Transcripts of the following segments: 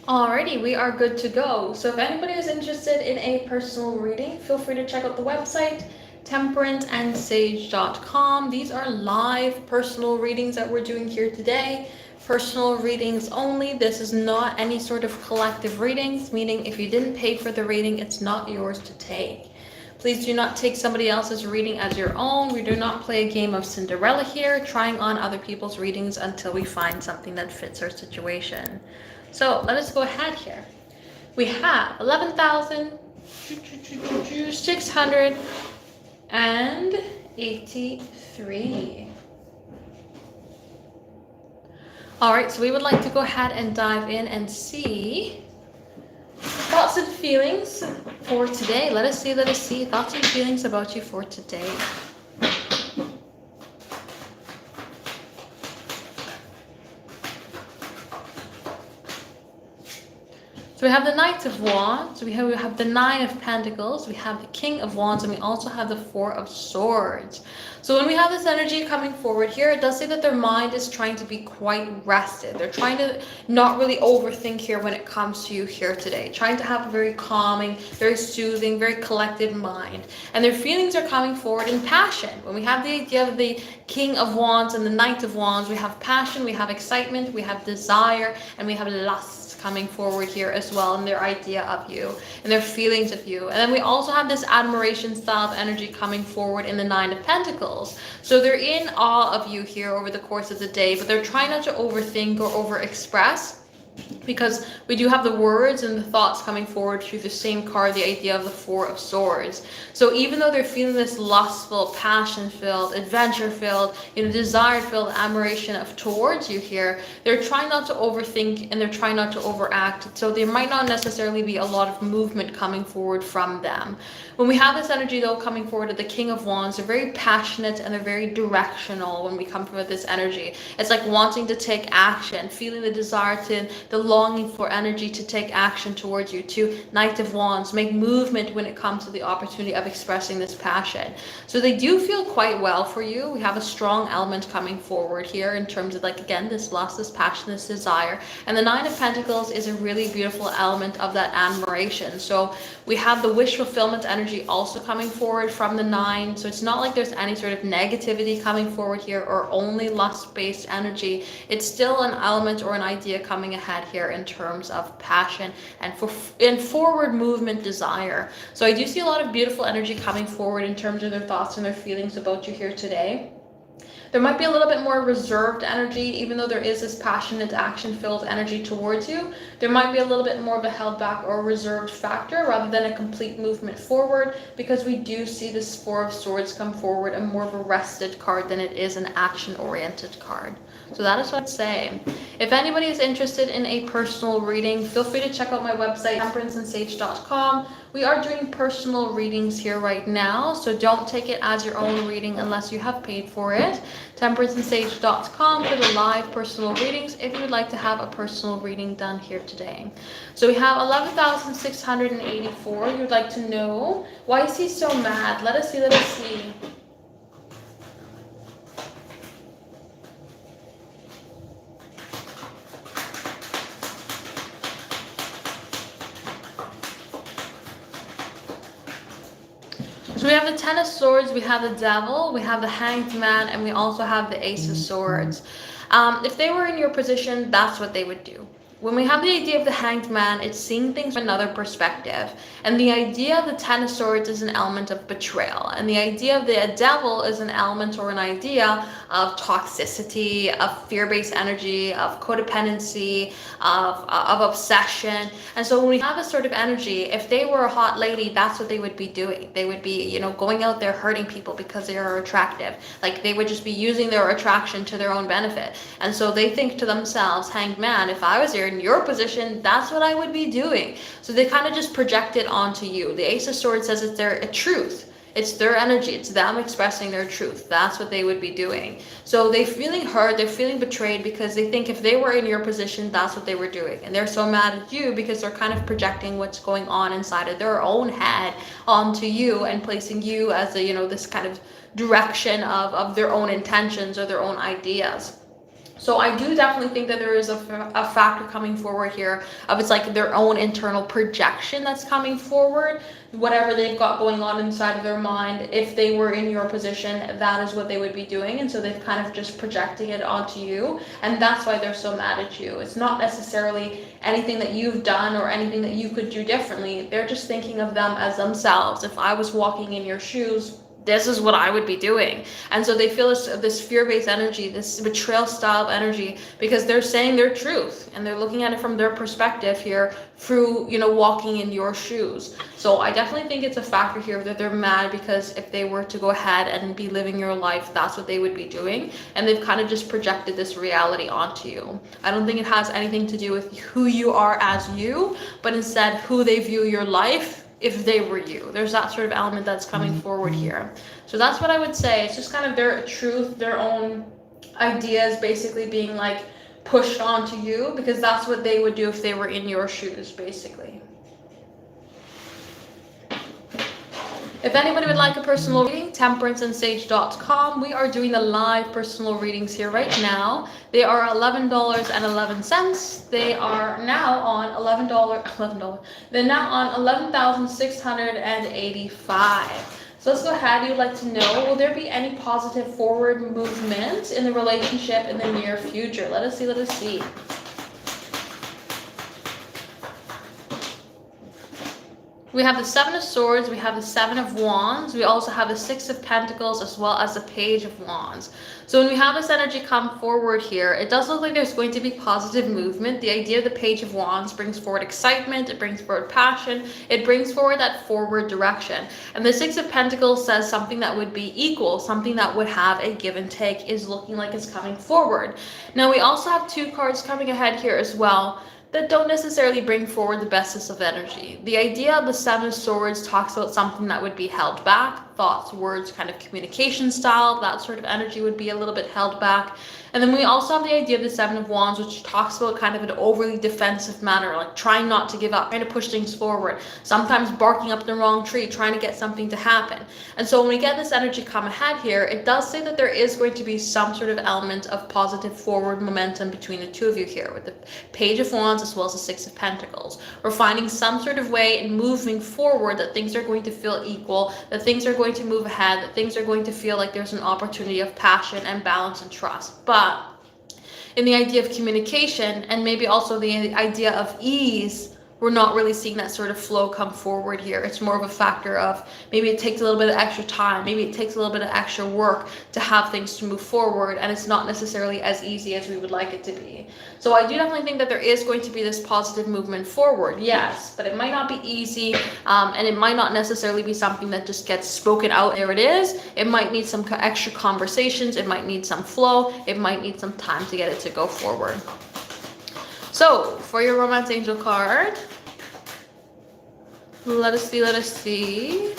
Alrighty, we are good to go. So if anybody is interested in a personal reading, feel free to check out the website, temperanceandsage.com. These are live personal readings that we're doing here today. Personal readings only. This is not any sort of collective readings, meaning if you didn't pay for the reading, it's not yours to take. Please do not take somebody else's reading as your own. We do not play a game of Cinderella here, trying on other people's readings until we find something that fits our situation. So let us go ahead here. We have 11,683. All right, so we would like to go ahead and dive in and see thoughts and feelings for today. Let us see thoughts and feelings about you for today. So we have the Knight of Wands, we have the Nine of Pentacles, we have the King of Wands, and we also have the Four of Swords. So when we have this energy coming forward here, it does say that their mind is trying to be quite rested. They're trying to not really overthink here when it comes to you here today. Trying to have a very calming, very soothing, very collected mind. And their feelings are coming forward in passion. When we have the idea of the King of Wands and the Knight of Wands, we have passion, we have excitement, we have desire, and we have lust coming forward here as well, and their idea of you and their feelings of you. And then we also have this admiration style of energy coming forward in the Nine of Pentacles. So they're in awe of you here over the course of the day, but they're trying not to overthink or overexpress, because we do have the words and the thoughts coming forward through the same card, the idea of the Four of Swords. So even though they're feeling this lustful, passion-filled, adventure-filled, desire-filled admiration towards you here, they're trying not to overthink and they're trying not to overact. So there might not necessarily be a lot of movement coming forward from them. When we have this energy though coming forward at the King of Wands, they're very passionate and they're very directional when we come from this energy. It's like wanting to take action, feeling the desire to, the longing for energy to take action towards you. To Knight of Wands, make movement when it comes to the opportunity of expressing this passion. So they do feel quite well for you. We have a strong element coming forward here in terms of, like, again, this lust, this passion, this desire. And the Nine of Pentacles is a really beautiful element of that admiration. So we have the wish fulfillment energy also coming forward from the Nine. So it's not like there's any sort of negativity coming forward here or only lust-based energy. It's still an element or an idea coming ahead here in terms of passion and forward movement desire. So I do see a lot of beautiful energy coming forward in terms of their thoughts and their feelings about you here today. There might be a little bit more reserved energy, even though there is this passionate, action-filled energy towards you. There might be a little bit more of a held back or reserved factor rather than a complete movement forward, because we do see this Four of Swords come forward and more of a rested card than it is an action-oriented card. So that is what I'd say. If anybody is interested in a personal reading, feel free to check out my website, temperanceandsage.com. We are doing personal readings here right now, so don't take it as your own reading unless you have paid for it. Temperanceandsage.com for the live personal readings if you would like to have a personal reading done here today. So we have 11,684. You'd like to know, why is he so mad? Let us see, let us see. So we have the Ten of Swords, we have the Devil, we have the Hanged Man, and we also have the Ace of Swords. If they were in your position, that's what they would do. When we have the idea of the Hanged Man, it's seeing things from another perspective. And the idea of the Ten of Swords is an element of betrayal. And the idea of the Devil is an element or an idea of toxicity, of fear-based energy, of codependency, of obsession. And so when we have this sort of energy, if they were a hot lady, that's what they would be doing. They would be, going out there hurting people because they are attractive. Like, they would just be using their attraction to their own benefit. And so they think to themselves, Hanged Man, if I was here in your position, that's what I would be doing. So they kind of just project it onto you. The Ace of Swords says it's their truth. It's their energy. It's them expressing their truth. That's what they would be doing. So they're feeling hurt. They're feeling betrayed because they think if they were in your position, that's what they were doing. And they're so mad at you because they're kind of projecting what's going on inside of their own head onto you and placing you as a, this kind of direction of their own intentions or their own ideas. So I do definitely think that there is a factor coming forward here of it's like their own internal projection that's coming forward. Whatever they've got going on inside of their mind, if they were in your position, that is what they would be doing. And so they've kind of just projecting it onto you. And that's why they're so mad at you. It's not necessarily anything that you've done or anything that you could do differently. They're just thinking of them as themselves. If I was walking in your shoes, this is what I would be doing. And so they feel this fear-based energy, this betrayal style of energy, because they're saying their truth and they're looking at it from their perspective here through, walking in your shoes. So I definitely think it's a factor here that they're mad because if they were to go ahead and be living your life, that's what they would be doing. And they've kind of just projected this reality onto you. I don't think it has anything to do with who you are as you, but instead who they view your life if they were you. There's that sort of element that's coming forward here. So that's what I would say. It's just kind of their truth, their own ideas basically being like pushed onto you, because that's what they would do if they were in your shoes, basically. If anybody would like a personal reading, temperanceandsage.com. We are doing the live personal readings here right now. They are $11.11. They are now on $11. They're now on 11,685. So let's go ahead. You'd like to know, will there be any positive forward movement in the relationship in the near future? Let us see. We have the Seven of Swords, we have the Seven of Wands, we also have the Six of Pentacles, as well as the Page of Wands. So when we have this energy come forward here, it does look like there's going to be positive movement. The idea of the Page of Wands brings forward excitement, it brings forward passion, it brings forward that forward direction. And the Six of Pentacles says something that would be equal, something that would have a give and take is looking like it's coming forward. Now we also have two cards coming ahead here as well that don't necessarily bring forward the bestest of energy. The idea of the Seven of Swords talks about something that would be held back, thoughts, words, kind of communication style, that sort of energy would be a little bit held back. And then we also have the idea of the Seven of Wands, which talks about kind of an overly defensive manner, like trying not to give up, trying to push things forward, sometimes barking up the wrong tree, trying to get something to happen. And so when we get this energy come ahead here, it does say that there is going to be some sort of element of positive forward momentum between the two of you here, with the Page of Wands as well as the Six of Pentacles. We're finding some sort of way in moving forward that things are going to feel equal, that things are going to move ahead, that things are going to feel like there's an opportunity of passion and balance and trust. But in the idea of communication and maybe also the idea of ease, we're not really seeing that sort of flow come forward here. It's more of a factor of maybe it takes a little bit of extra time, maybe it takes a little bit of extra work to have things to move forward, and it's not necessarily as easy as we would like it to be. So I do definitely think that there is going to be this positive movement forward, yes, but it might not be easy, and it might not necessarily be something that just gets spoken out. There it is. It might need some extra conversations, it might need some flow, it might need some time to get it to go forward. So, for your Romance Angel card, let us see.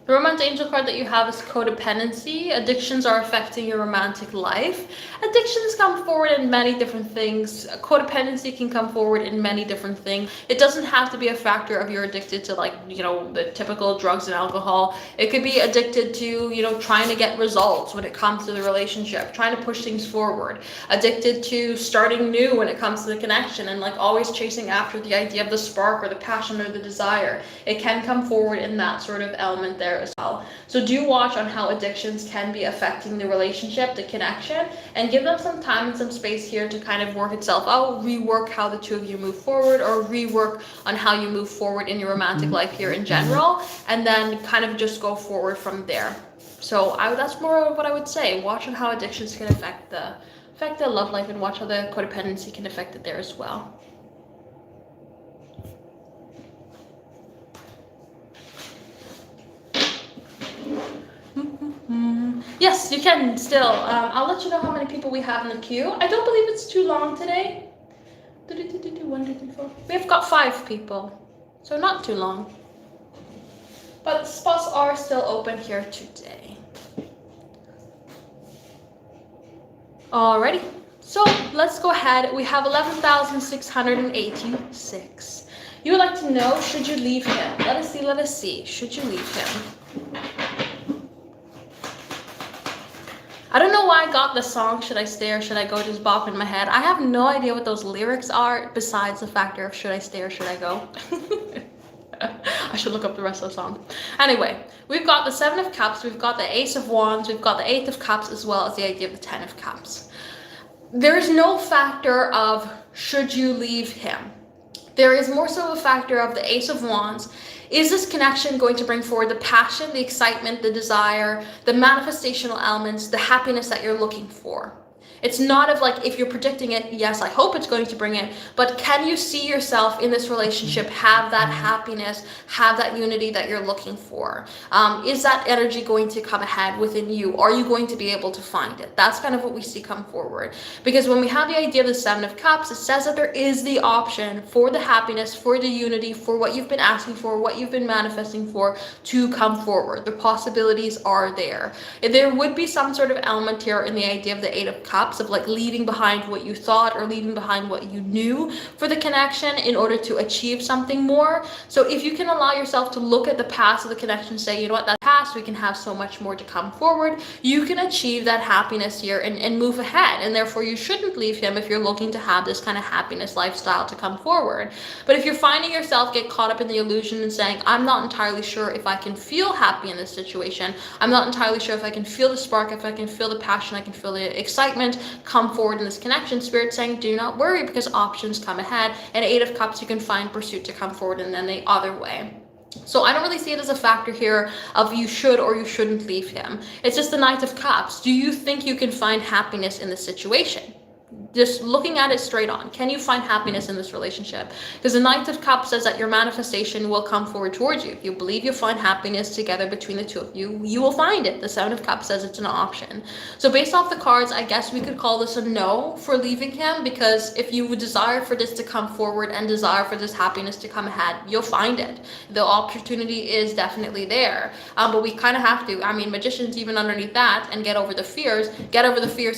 The Romance Angel card that you have is codependency. Addictions are affecting your romantic life. Addictions come forward in many different things. Codependency can come forward in many different things. It doesn't have to be a factor of you're addicted to, like, the typical drugs and alcohol. It could be addicted to, trying to get results when it comes to the relationship, trying to push things forward. Addicted to starting new when it comes to the connection and like always chasing after the idea of the spark or the passion or the desire. It can come forward in that sort of element there as well. So do watch on how addictions can be affecting the relationship, the connection, and give them some time and some space here to kind of work itself out, rework how the two of you move forward, or rework on how you move forward in your romantic life here in general, and then kind of just go forward from there. So that's more of what I would say. Watch on how addictions can affect the love life, and watch how the codependency can affect it there as well. Yes, you can still. I'll let you know how many people we have in the queue. I don't believe it's too long today. 1, 2, 3, 4. We've got 5 people, so not too long. But spots are still open here today. Alrighty, so let's go ahead. We have 11,686. You would like to know, should you leave him? Let us see, let us see. Should you leave him? I don't know why I got the song, Should I Stay or Should I Go, just bop in my head. I have no idea what those lyrics are besides the factor of should I stay or should I go. I should look up the rest of the song. Anyway, we've got the 7 of Cups, we've got the Ace of Wands, we've got the 8 of Cups, as well as the idea of the 10 of Cups. There is no factor of should you leave him. There is more so a factor of the Ace of Wands. Is this connection going to bring forward the passion, the excitement, the desire, the manifestational elements, the happiness that you're looking for? It's not of like, if you're predicting it, yes, I hope it's going to bring it, but can you see yourself in this relationship have that happiness, have that unity that you're looking for? Is that energy going to come ahead within you? Are you going to be able to find it? That's kind of what we see come forward. Because when we have the idea of the 7 of Cups, it says that there is the option for the happiness, for the unity, for what you've been asking for, what you've been manifesting for to come forward. The possibilities are there. There would be some sort of element here in the idea of the 8 of Cups, of like leaving behind what you thought or leaving behind what you knew for the connection in order to achieve something more. So if you can allow yourself to look at the past of the connection, say, you know what, that past, we can have so much more to come forward, you can achieve that happiness here and move ahead. And therefore you shouldn't leave him if you're looking to have this kind of happiness lifestyle to come forward. But if you're finding yourself get caught up in the illusion and saying, I'm not entirely sure if I can feel happy in this situation, I'm not entirely sure if I can feel the spark, if I can feel the passion, I can feel the excitement come forward in this connection, Spirit saying do not worry, because options come ahead. And 8 of Cups, you can find pursuit to come forward and then the other way. So I don't really see it as a factor here of you should or you shouldn't leave him. It's just the Knight of Cups. Do you think you can find happiness in this situation? Just looking at it straight on, can you find happiness in this relationship? Because the Knight of Cups says that your manifestation will come forward towards you. If you believe you'll find happiness together between the two of you, you will find it. The 7 of Cups says it's an option. So based off the cards, I guess we could call this a no for leaving him, because if you would desire for this to come forward and desire for this happiness to come ahead, you'll find it. The opportunity is definitely there. But we kind of have to, I mean, Magicians even underneath that, and get over the fears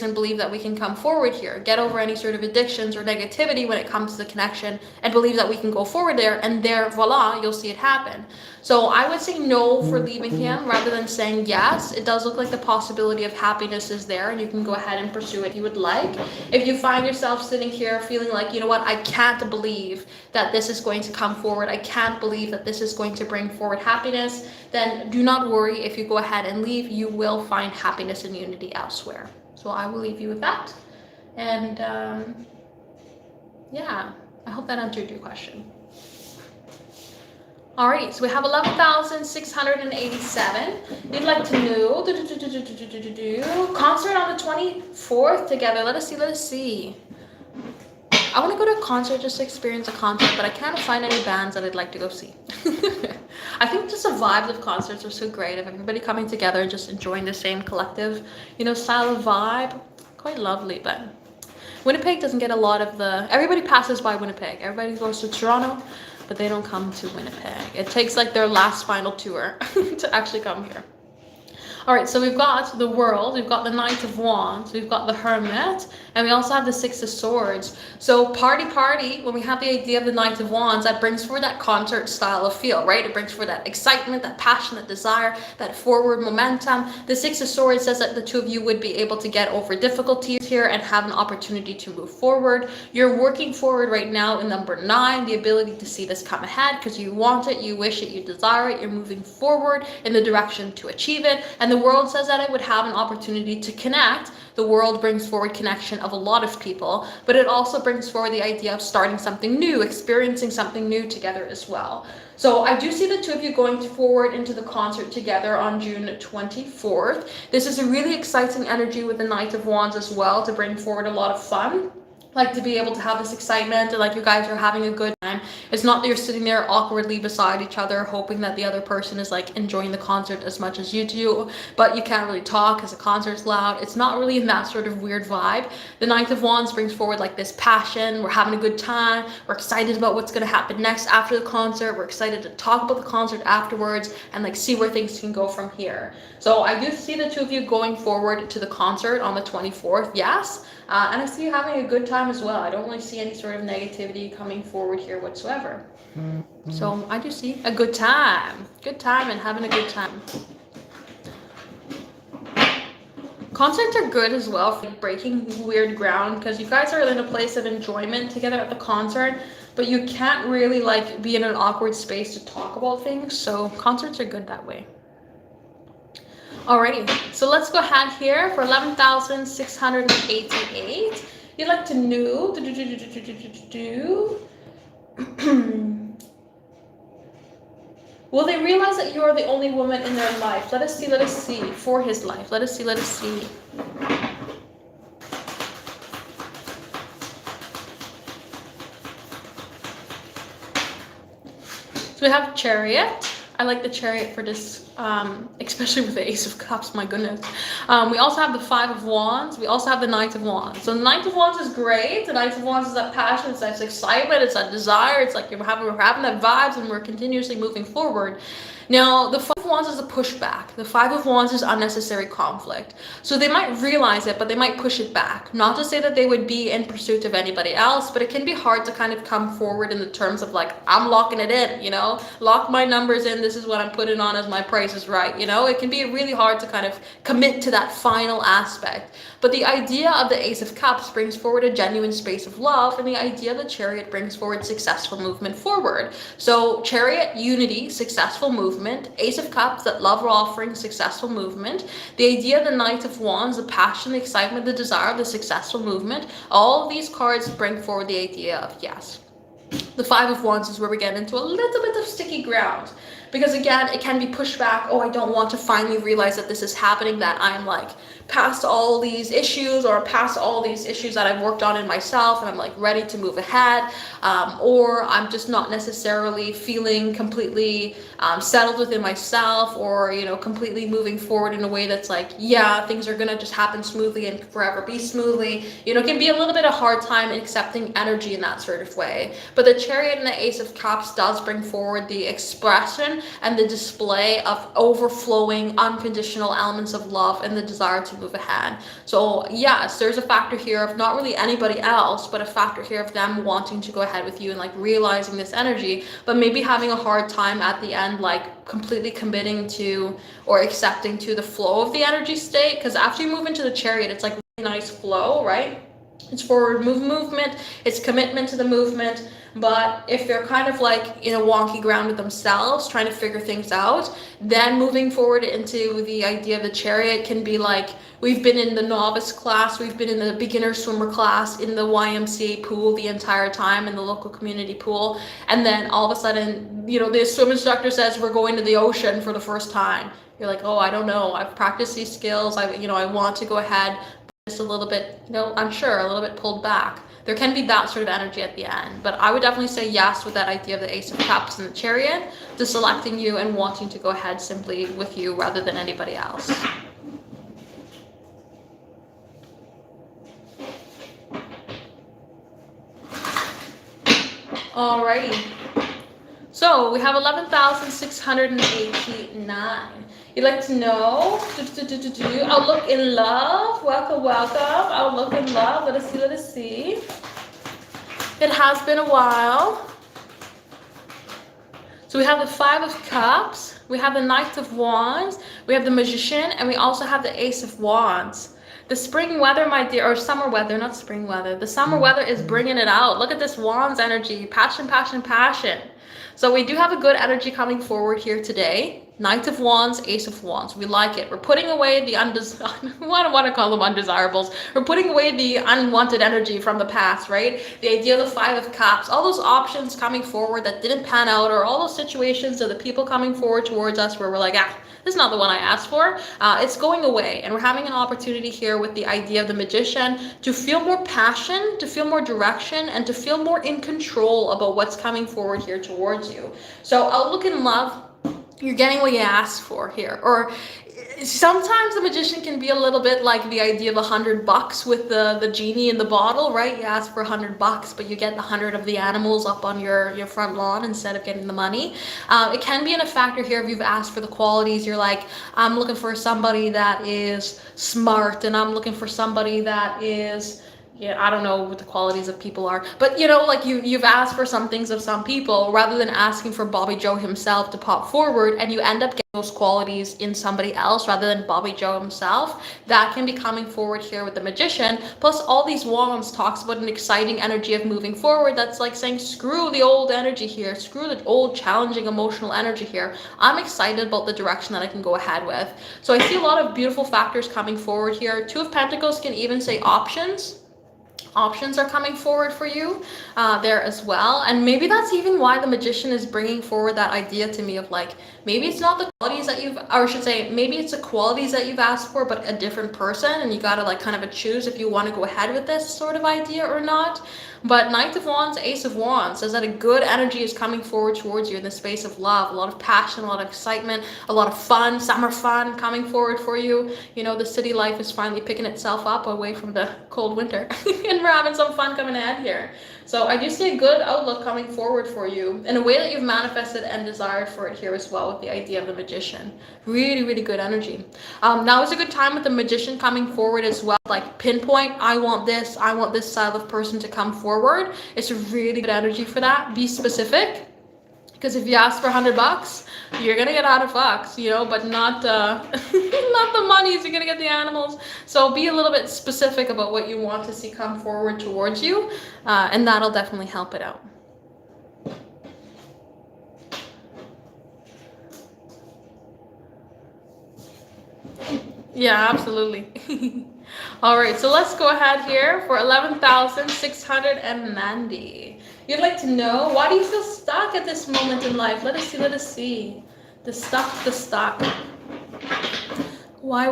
and believe that we can come forward here. Get over any sort of addictions or negativity when it comes to the connection and believe that we can go forward there, and there, voila, you'll see it happen. So I would say no for leaving him rather than saying yes. It does look like the possibility of happiness is there and you can go ahead and pursue it you would like. If you find yourself sitting here feeling like, you know what, I can't believe that this is going to come forward, I can't believe that this is going to bring forward happiness, then do not worry. If you go ahead and leave, you will find happiness and unity elsewhere. So I will leave you with that. And yeah, I hope that answered your question. Alrighty, so we have 11,687. You'd like to know concert on the 24th together. Let us see. I want to go to a concert just to experience a concert, but I can't find any bands that I'd like to go see. I think just the vibes of concerts are so great, of everybody coming together and just enjoying the same collective, you know, style of vibe. Quite lovely. But Winnipeg doesn't get a lot of the, everybody passes by Winnipeg. Everybody goes to Toronto, but they don't come to Winnipeg. It takes like their last final tour to actually come here. All right, so we've got the World, we've got the Knight of Wands, we've got the Hermit, and we also have the 6 of Swords. So party, when we have the idea of the Knight of Wands, that brings forward that concert style of feel, right? It brings forward that excitement, that passion, that desire, that forward momentum. The 6 of Swords says that the two of you would be able to get over difficulties here and have an opportunity to move forward. You're working forward right now in number 9, the ability to see this come ahead because you want it, you wish it, you desire it, you're moving forward in the direction to achieve it. And the World says that it would have an opportunity to connect. The World brings forward connection of a lot of people, but it also brings forward the idea of starting something new, experiencing something new together as well. So I do see the two of you going forward into the concert together on June 24th. This is a really exciting energy with the Knight of Wands as well, to bring forward a lot of fun. Like to be able to have this excitement and like you guys are having a good time. It's not that you're sitting there awkwardly beside each other hoping that the other person is like enjoying the concert as much as you do, but you can't really talk because the concert's loud. It's not really in that sort of weird vibe. The Knight of Wands brings forward like this passion. We're having a good time. We're excited about what's going to happen next after the concert. We're excited to talk about the concert afterwards and like see where things can go from here. So I do see the two of you going forward to the concert on the 24th. Yes. And I see you having a good time as well. I don't really see any sort of negativity coming forward here whatsoever. So I do see a good time and having a good time. Concerts are good as well for breaking weird ground, because you guys are in a place of enjoyment together at the concert, but you can't really like be in an awkward space to talk about things. So concerts are good that way. Alrighty, so let's go ahead here for 11,688. You'd like to know. Will they realize that you are the only woman in their life? Let us see, for his life. Let us see. So we have Chariot. I like the Chariot for this, especially with the Ace of Cups, my goodness. We also have the Five of Wands. We also have the Knight of Wands. So the Knight of Wands is great. The Knight of Wands is that passion, it's that excitement, it's that desire. It's like we're having that vibes and we're continuously moving forward. Now, the Five of Wands is a pushback. The Five of Wands is unnecessary conflict. So they might realize it, but they might push it back. Not to say that they would be in pursuit of anybody else, but it can be hard to kind of come forward in the terms of like, I'm locking it in, lock my numbers in. This is what I'm putting on as my price is right. It can be really hard to kind of commit to that final aspect. But the idea of the Ace of Cups brings forward a genuine space of love, and the idea of the Chariot brings forward successful movement forward. So Chariot, unity, successful movement. Ace of Cups, that love offering, successful movement. The idea of the Knight of Wands, the passion, the excitement, the desire, the successful movement. All of these cards bring forward the idea of yes. The Five of Wands is where we get into a little bit of sticky ground. Because again, it can be pushed back. Oh, I don't want to finally realize that this is happening, that I'm like past all these issues, or past all these issues that I've worked on in myself, and I'm like ready to move ahead. Or I'm just not necessarily feeling completely settled within myself, or, completely moving forward in a way that's like, yeah, things are gonna just happen smoothly and forever be smoothly. It can be a little bit of hard time in accepting energy in that sort of way. But the Chariot and the Ace of Cups does bring forward the expression and the display of overflowing unconditional elements of love and the desire to move ahead. So yes, there's a factor here of not really anybody else, but a factor here of them wanting to go ahead with you and like realizing this energy, but maybe having a hard time at the end, like completely committing to or accepting to the flow of the energy state. Because after you move into the Chariot, it's like really nice flow, right? It's forward movement, it's commitment to the movement. But if they're kind of like in a wonky ground with themselves, trying to figure things out, then moving forward into the idea of the Chariot can be like, we've been in the novice class, we've been in the beginner swimmer class, in the YMCA pool the entire time, in the local community pool. And then all of a sudden, the swim instructor says we're going to the ocean for the first time. You're like, oh, I don't know. I've practiced these skills. I want to go ahead. Just a little bit, unsure, a little bit pulled back. There can be that sort of energy at the end, but I would definitely say yes with that idea of the Ace of Cups and the Chariot to selecting you and wanting to go ahead simply with you rather than anybody else. Alrighty, so we have 11,689. You'd like to know, outlook in love, welcome, outlook in love, let us see. It has been a while. So we have the Five of Cups, we have the Knight of Wands, we have the Magician, and we also have the Ace of Wands. The spring weather, my dear, or summer weather, not spring weather. The summer weather is bringing it out. Look at this Wands energy, passion. So we do have a good energy coming forward here today. Knight of Wands, Ace of Wands. We like it. We're putting away the I don't want to call them undesirables. We're putting away the unwanted energy from the past, right? The idea of the Five of Cups, all those options coming forward that didn't pan out, or all those situations of the people coming forward towards us where we're like, this is not the one I asked for. It's going away, and we're having an opportunity here with the idea of the Magician to feel more passion, to feel more direction, and to feel more in control about what's coming forward here towards you. So outlook in love, you're getting what you asked for here. Or sometimes the Magician can be a little bit like the idea of $100 with the genie in the bottle, right? You ask for $100, but you get 100 of the animals up on your front lawn instead of getting the money. It can be in a factor here if you've asked for the qualities. You're like, I'm looking for somebody that is smart, and I'm looking for somebody that is yeah, I don't know what the qualities of people are, but you know, like you've asked for some things of some people rather than asking for Bobby Joe himself to pop forward, and you end up getting those qualities in somebody else rather than Bobby Joe himself. That can be coming forward here with the Magician. Plus, all these wands talks about an exciting energy of moving forward. That's like saying, screw the old energy here, screw the old challenging emotional energy here. I'm excited about the direction that I can go ahead with. So I see a lot of beautiful factors coming forward here. Two of Pentacles can even say options. Options are coming forward for you there as well, and maybe that's even why the Magician is bringing forward that idea to me of like, maybe it's not the qualities that you've, or I should say maybe it's the qualities that you've asked for but a different person, and you gotta like kind of choose if you want to go ahead with this sort of idea or not. But Knight of Wands, Ace of Wands says that a good energy is coming forward towards you in the space of love. A lot of passion, a lot of excitement, a lot of fun, summer fun coming forward for you. You know, the city life is finally picking itself up away from the cold winter. And we're having some fun coming ahead here. So I do see a good outlook coming forward for you in a way that you've manifested and desired for it here as well with the idea of the Magician. Really, really good energy. Now is a good time with the Magician coming forward as well. Like pinpoint, I want this style of person to come forward. It's a really good energy for that. Be specific. Because if you ask for $100, you're gonna get $100, you know, but not not the monies. You're gonna get the animals. So be a little bit specific about what you want to see come forward towards you, and that'll definitely help it out. Yeah, absolutely. All right, so let's go ahead here for 11,690. You'd like to know, why do you feel stuck at this moment in life? Let us see, let us see. The stuck, the stuck. Why?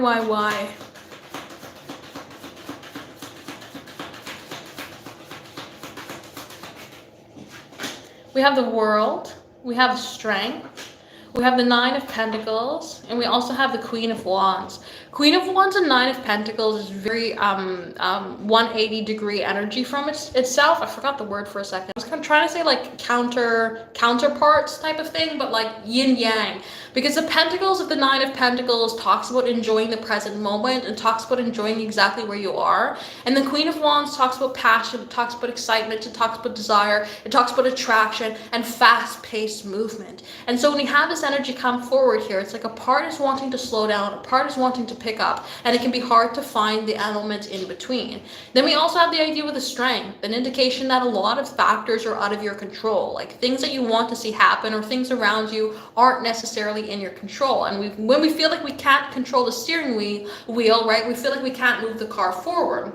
We have the World, we have Strength, we have the Nine of Pentacles, and we also have the Queen of Wands. Queen of Wands and Nine of Pentacles is very 180-degree energy from itself. I forgot the word for a second. I was kind of trying to say like counterparts type of thing, but like yin yang. Because the Pentacles of the Nine of Pentacles talks about enjoying the present moment and talks about enjoying exactly where you are. And the Queen of Wands talks about passion, it talks about excitement, it talks about desire, it talks about attraction and fast-paced movement. And so when you have this energy come forward here, it's like a part is wanting to slow down, a part is wanting to pick up, and it can be hard to find the element in between. Then we also have the idea with the Strength, an indication that a lot of factors are out of your control, like things that you want to see happen or things around you aren't necessarily in your control. And when we feel like we can't control the steering wheel, right, we feel like we can't move the car forward.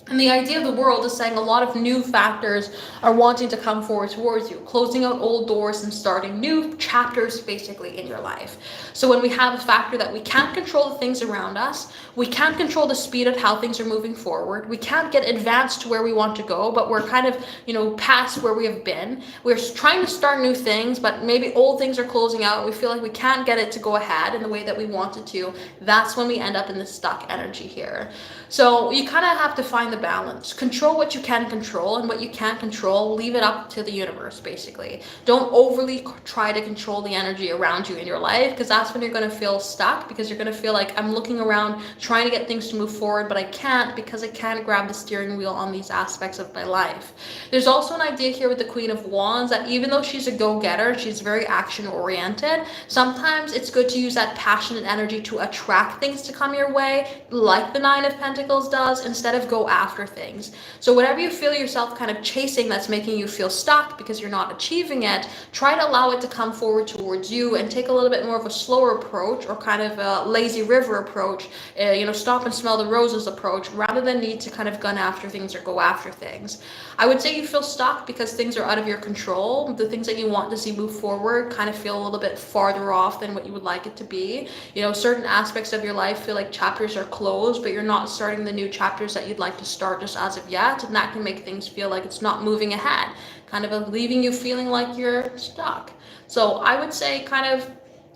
And the idea of the World is saying a lot of new factors are wanting to come forward towards you, closing out old doors and starting new chapters basically in your life. So when we have a factor that we can't control the things around us, we can't control the speed of how things are moving forward, we can't get advanced to where we want to go, but we're kind of, you know, past where we have been. We're trying to start new things, but maybe old things are closing out. We feel like we can't get it to go ahead in the way that we want it to. That's when we end up in the stuck energy here. So you kind of have to find the balance. Control what you can control, and what you can't control, leave it up to the universe, basically. Don't overly try to control the energy around you in your life, because that's when you're going to feel stuck, because you're going to feel like, I'm looking around trying to get things to move forward, but I can't because I can't grab the steering wheel on these aspects of my life. There's also an idea here with the Queen of Wands that even though she's a go-getter, she's very action-oriented, sometimes it's good to use that passionate energy to attract things to come your way, like the Nine of Pentacles does, instead of go after things. So whatever you feel yourself kind of chasing that's making you feel stuck because you're not achieving it, try to allow it to come forward towards you and take a little bit more of a slower approach, or kind of a lazy river approach, you know, stop and smell the roses approach, rather than need to kind of gun after things or go after things. I would say you feel stuck because things are out of your control. The things that you want to see move forward kind of feel a little bit farther off than what you would like it to be. You know, certain aspects of your life feel like chapters are closed, but you're not starting the new chapters that you'd like to start just as of yet, and that can make things feel like it's not moving ahead, kind of leaving you feeling like you're stuck. So I would say kind of,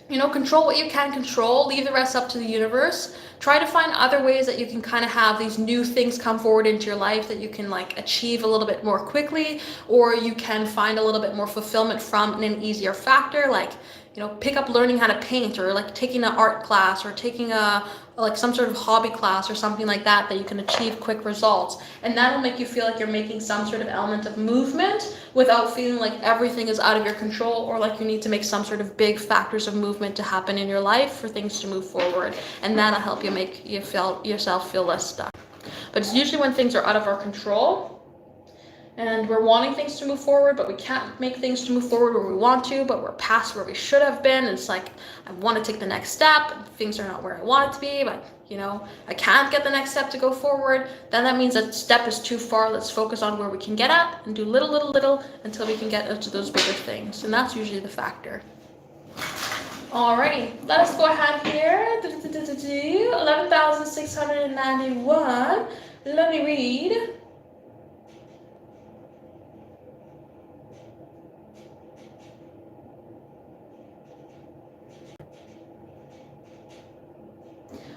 you know, control what you can control, leave the rest up to the universe. Try to find other ways that you can kind of have these new things come forward into your life that you can like achieve a little bit more quickly, or you can find a little bit more fulfillment from in an easier factor. Like, pick up learning how to paint, or like taking an art class, or taking like some sort of hobby class or something like that you can achieve quick results. And that'll make you feel like you're making some sort of element of movement without feeling like everything is out of your control, or like you need to make some sort of big factors of movement to happen in your life for things to move forward. And that'll help you make yourself feel less stuck. But it's usually when things are out of our control and we're wanting things to move forward, but we can't make things to move forward where we want to, but we're past where we should have been. And it's like, I want to take the next step, and things are not where I want it to be, but I can't get the next step to go forward. Then that means that step is too far. Let's focus on where we can get at and do little until we can get into those bigger things. And that's usually the factor. Alrighty, let us go ahead here. 11,691. Let me read.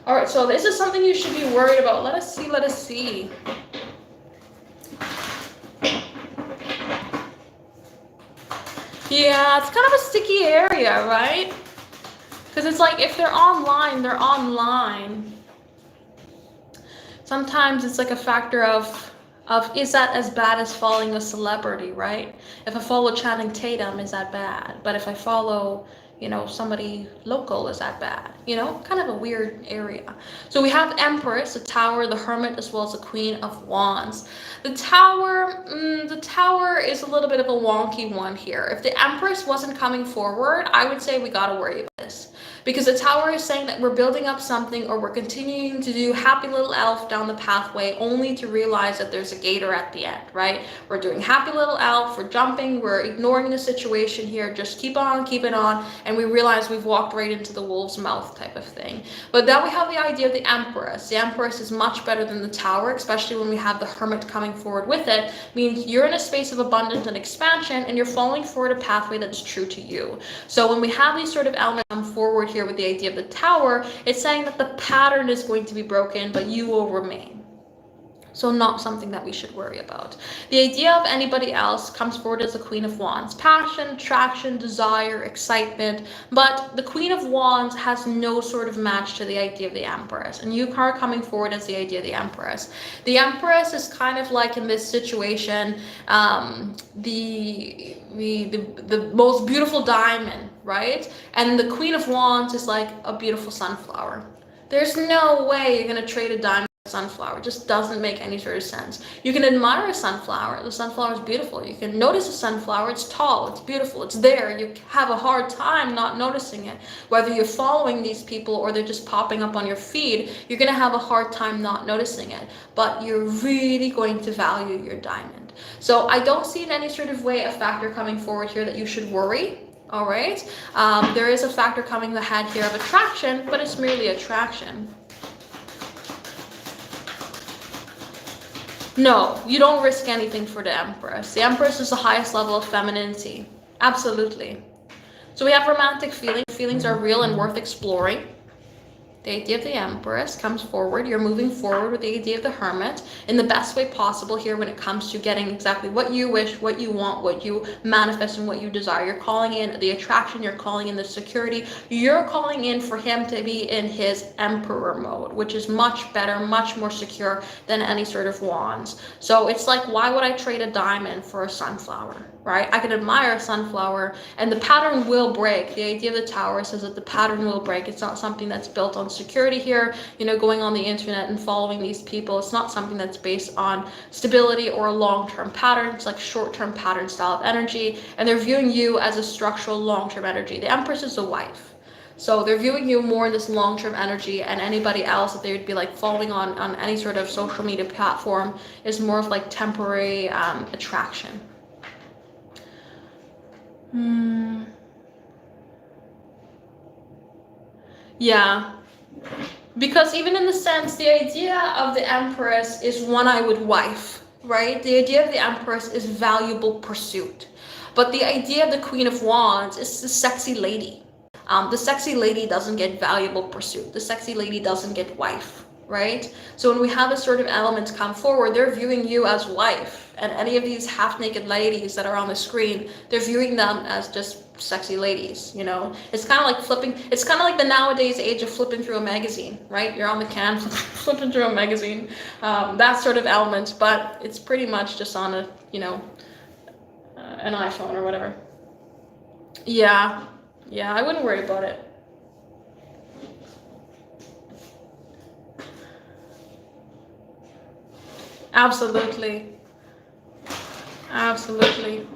All right, so this is something you should be worried about. Let us see. Yeah, it's kind of a sticky area, right? Because it's like, if they're online, they're online. Sometimes it's like a factor of is that as bad as following a celebrity, right? If I follow Channing Tatum, is that bad? But if I follow somebody local, is that bad? Kind of a weird area. So we have Empress, the Tower, the Hermit, as well as the Queen of Wands. The Tower is a little bit of a wonky one here. If the Empress wasn't coming forward, I would say we gotta worry about this. Because the Tower is saying that we're building up something, or we're continuing to do happy little elf down the pathway, only to realize that there's a gator at the end, right? We're doing happy little elf, we're jumping, we're ignoring the situation here, just keep on keeping on, and we realize we've walked right into the wolf's mouth type of thing. But then we have the idea of the Empress. The Empress is much better than the Tower, especially when we have the Hermit coming forward with it. Means you're in a space of abundance and expansion, and you're following forward a pathway that's true to you. So when we have these sort of elements come forward here with the idea of the Tower, it's saying that the pattern is going to be broken, but you will remain. So not something that we should worry about. The idea of anybody else comes forward as the Queen of Wands. Passion, attraction, desire, excitement. But the Queen of Wands has no sort of match to the idea of the Empress. And you are coming forward as the idea of the Empress. The Empress is kind of like, in this situation, the most beautiful diamond, right? And the Queen of Wands is like a beautiful sunflower. There's no way you're going to trade a diamond for a sunflower. It just doesn't make any sort of sense. You can admire a sunflower. The sunflower is beautiful. You can notice a sunflower. It's tall. It's beautiful. It's there. You have a hard time not noticing it. Whether you're following these people or they're just popping up on your feed, you're going to have a hard time not noticing it. But you're really going to value your diamond. So I don't see in any sort of way a factor coming forward here that you should worry. All right, there is a factor coming ahead here of attraction, but it's merely attraction. No, you don't risk anything for the Empress. The Empress is the highest level of femininity. Absolutely. So we have romantic feelings. Feelings are real and worth exploring. The idea of the Empress comes forward. You're moving forward with the idea of the Hermit in the best way possible here when it comes to getting exactly what you wish, what you want, what you manifest, and what you desire. You're calling in the attraction. You're calling in the security. You're calling in for him to be in his Emperor mode, which is much better, much more secure than any sort of wands. So it's like, why would I trade a diamond for a sunflower, right? I can admire a sunflower, and the pattern will break. The idea of the Tower says that the pattern will break. It's not something that's built on security here, going on the internet and following these people. It's not something that's based on stability or a long-term pattern. It's like short-term pattern style of energy, and they're viewing you as a structural long-term energy. The Empress is a wife, so they're viewing you more in this long-term energy, and anybody else that they would be like following on any sort of social media platform is more of like temporary attraction. Yeah. Because even in the sense, the idea of the Empress is one-eyed wife, right? The idea of the Empress is valuable pursuit. But the idea of the Queen of Wands is the sexy lady. The sexy lady doesn't get valuable pursuit. The sexy lady doesn't get wife, right? So when we have this sort of elements come forward, they're viewing you as wife. And any of these half-naked ladies that are on the screen, they're viewing them as just sexy ladies, you know. It's kind of like flipping, it's kind of like the nowadays age of flipping through a magazine, right? You're on the can flipping through a magazine, that sort of element, but it's pretty much just on a, you know, an iPhone or whatever. Yeah, yeah, I wouldn't worry about it. Absolutely. Absolutely.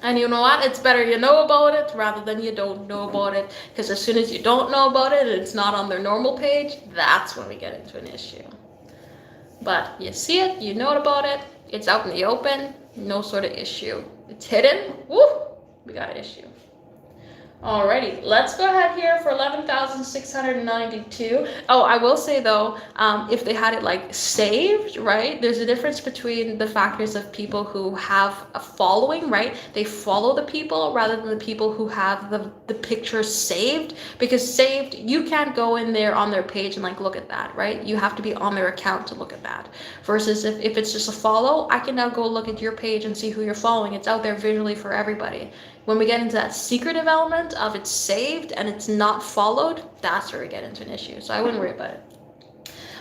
And you know what? It's better you know about it rather than you don't know about it. Because as soon as you don't know about it and it's not on their normal page, that's when we get into an issue. But you see it, you know about it, it's out in the open, no sort of issue. It's hidden, woo, we got an issue. Alrighty, let's go ahead here for 11,692. Oh, I will say though, if they had it like saved, right? There's a difference between the factors of people who have a following, right? They follow the people rather than the people who have the pictures saved. Because saved, you can't go in there on their page and like look at that, right? You have to be on their account to look at that. Versus if it's just a follow, I can now go look at your page and see who you're following. It's out there visually for everybody. When we get into that secretive element of it's saved and it's not followed, that's where we get into an issue. So I wouldn't worry about it.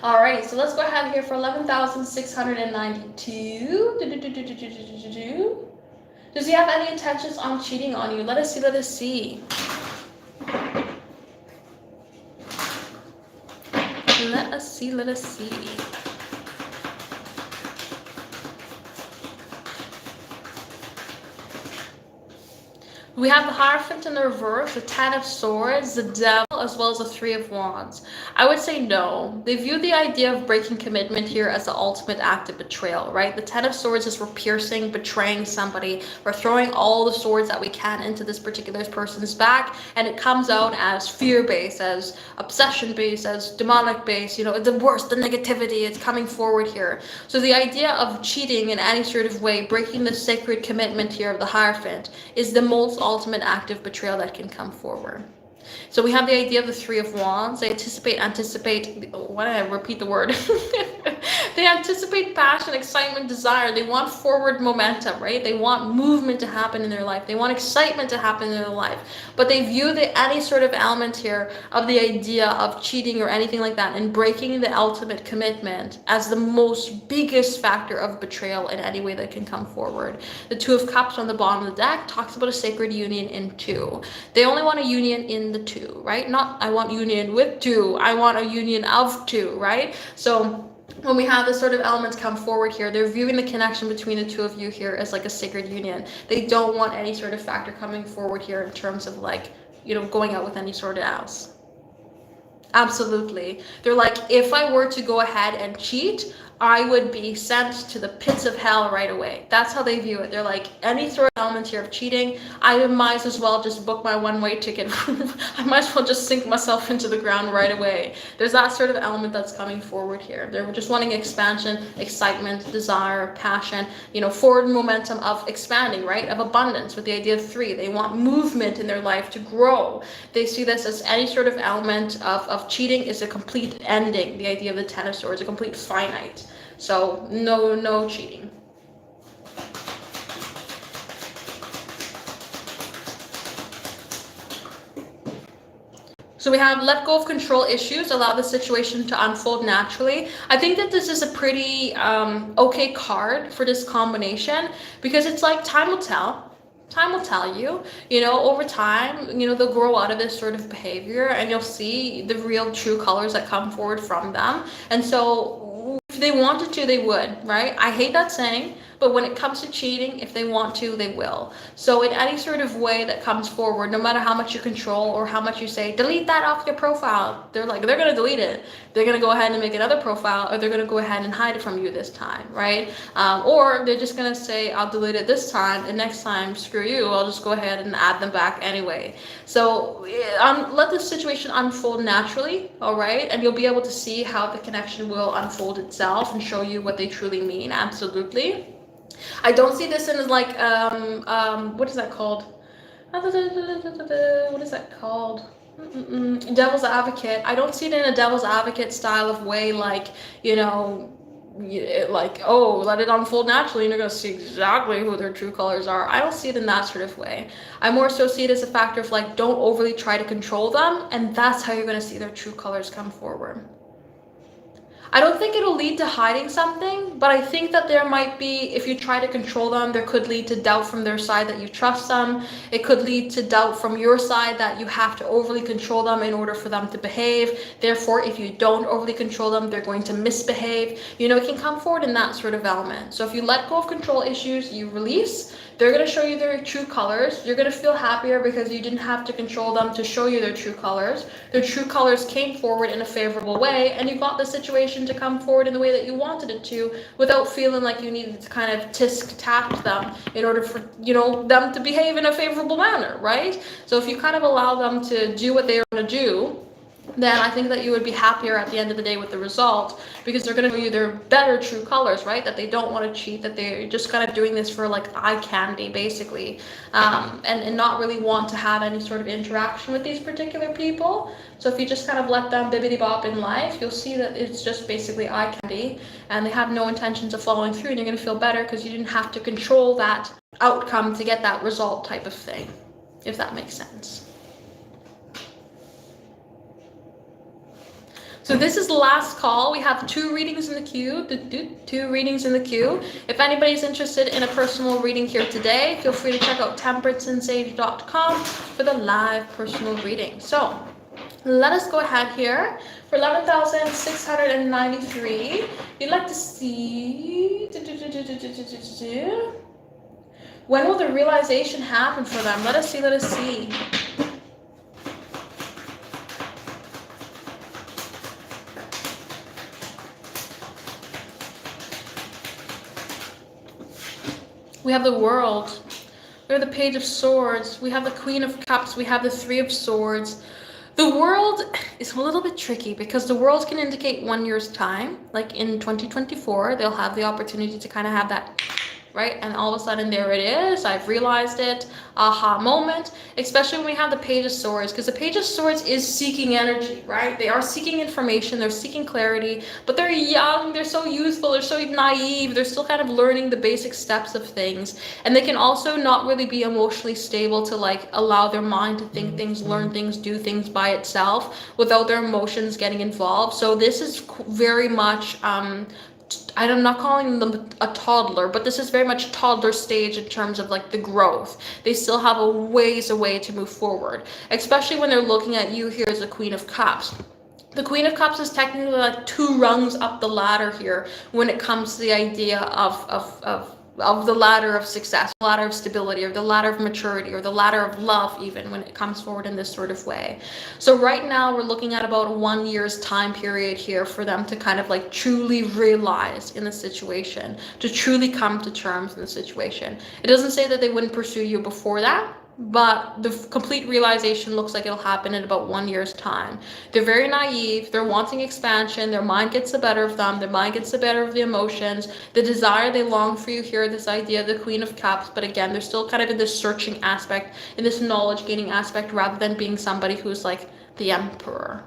Alrighty, so let's go ahead here for 11,692. Does he have any intentions on cheating on you? Let us see, let us see. Let us see, let us see. We have the Hierophant in the reverse, the Ten of Swords, the Devil, as well as the Three of Wands. I would say no. They view the idea of breaking commitment here as the ultimate act of betrayal, right? The Ten of Swords is we're piercing, betraying somebody. We're throwing all the swords that we can into this particular person's back, and it comes out as fear-based, as obsession-based, as demonic-based, you know, the worst, the negativity, it's coming forward here. So the idea of cheating in any sort of way, breaking the sacred commitment here of the Hierophant, is the most ultimate act of betrayal that can come forward. So we have the idea of the Three of Wands. They anticipate, why did I repeat the word? They anticipate passion, excitement, desire. They want forward momentum, right? They want movement to happen in their life. They want excitement to happen in their life. But they view any sort of element here of the idea of cheating or anything like that and breaking the ultimate commitment as the most biggest factor of betrayal in any way that can come forward. The Two of Cups on the bottom of the deck talks about a sacred union in two. They only want a union in the two, right? Not I want union with two, I want a union of two, right? So when we have this sort of elements come forward here, they're viewing the connection between the two of you here as like a sacred union. They don't want any sort of factor coming forward here in terms of like, you know, going out with any sort of else. Absolutely. They're like, if I were to go ahead and cheat, I would be sent to the pits of hell right away. That's how they view it. They're like, any sort of element here of cheating, I might as well just book my one-way ticket. I might as well just sink myself into the ground right away. There's that sort of element that's coming forward here. They're just wanting expansion, excitement, desire, passion, you know, forward momentum of expanding, right? Of abundance with the idea of three. They want movement in their life to grow. They see this as any sort of element of cheating is a complete ending. The idea of the Ten of Swords, a complete finite. So no cheating. So we have let go of control issues, allow the situation to unfold naturally. I think that this is a pretty okay card for this combination because it's like time will tell. Time will tell you, you know, over time, you know, they'll grow out of this sort of behavior and you'll see the real true colors that come forward from them. And so if they wanted to, they would, right? I hate that saying, but when it comes to cheating, if they want to, they will. So in any sort of way that comes forward, no matter how much you control or how much you say, delete that off your profile, they're going to delete it. They're going to go ahead and make another profile, or they're going to go ahead and hide it from you this time, right? Or they're just going to say, I'll delete it this time, and next time, screw you, I'll just go ahead and add them back anyway. So let the situation unfold naturally, all right? And you'll be able to see how the connection will unfold itself and show you what they truly mean, absolutely. I don't see this in as like what is that called? What is that called? Devil's advocate. I don't see it in a devil's advocate style of way, like, you know, like, oh, let it unfold naturally and you're going to see exactly who their true colors are. I don't see it in that sort of way. I more so see it as a factor of like, don't overly try to control them, and that's how you're going to see their true colors come forward. I don't think it'll lead to hiding something, but I think that there might be, if you try to control them, there could lead to doubt from their side that you trust them. It could lead to doubt from your side that you have to overly control them in order for them to behave. Therefore, if you don't overly control them, they're going to misbehave. You know, it can come forward in that sort of element. So if you let go of control issues, you release, they're going to show you their true colors. You're going to feel happier because you didn't have to control them to show you their true colors. Their true colors came forward in a favorable way, and you got the situation to come forward in the way that you wanted it to without feeling like you needed to kind of tisk-tack them in order for, you know, them to behave in a favorable manner, right? So if you kind of allow them to do what they want to do, then I think that you would be happier at the end of the day with the result, because they're going to show you their better true colors, right? That they don't want to cheat, that they're just kind of doing this for like eye candy, basically, and not really want to have any sort of interaction with these particular people. So if you just kind of let them bibbidi bop in life, you'll see that it's just basically eye candy, and they have no intentions of following through, and you're going to feel better because you didn't have to control that outcome to get that result type of thing, if that makes sense. So this is the last call. We have 2 readings in the queue. 2 readings in the queue. If anybody's interested in a personal reading here today, feel free to check out temperanceandsage.com for the live personal reading. So let us go ahead here for 11,693. You'd like to see, when will the realization happen for them? Let us see. We have the World, we have the Page of Swords, we have the Queen of Cups, we have the Three of Swords. The World is a little bit tricky because the World can indicate 1 year's time. Like in 2024, they'll have the opportunity to kind of have that, right? And all of a sudden, there it is. I've realized it. Aha moment. Especially when we have the Page of Swords, because the Page of Swords is seeking energy, right? They are seeking information. They're seeking clarity, but they're young. They're so youthful. They're so naive. They're still kind of learning the basic steps of things. And they can also not really be emotionally stable to like allow their mind to think things, learn things, do things by itself without their emotions getting involved. So this is very much, I'm not calling them a toddler, but this is very much toddler stage in terms of like the growth. They still have a ways away to move forward, especially when they're looking at you here as the Queen of Cups. The Queen of Cups is technically like 2 rungs up the ladder here when it comes to the idea of the ladder of success, the ladder of stability, or the ladder of maturity, or the ladder of love, even when it comes forward in this sort of way. So right now we're looking at about 1 year's time period here for them to kind of like truly realize in the situation, to truly come to terms in the situation. It doesn't say that they wouldn't pursue you before that, but the complete realization looks like it'll happen in about 1 year's time. They're very naive. They're wanting expansion. Their mind gets the better of them. Their mind gets the better of the emotions. The desire, they long for you here, this idea of the Queen of Cups. But again, they're still kind of in this searching aspect, in this knowledge gaining aspect, rather than being somebody who's like the Emperor.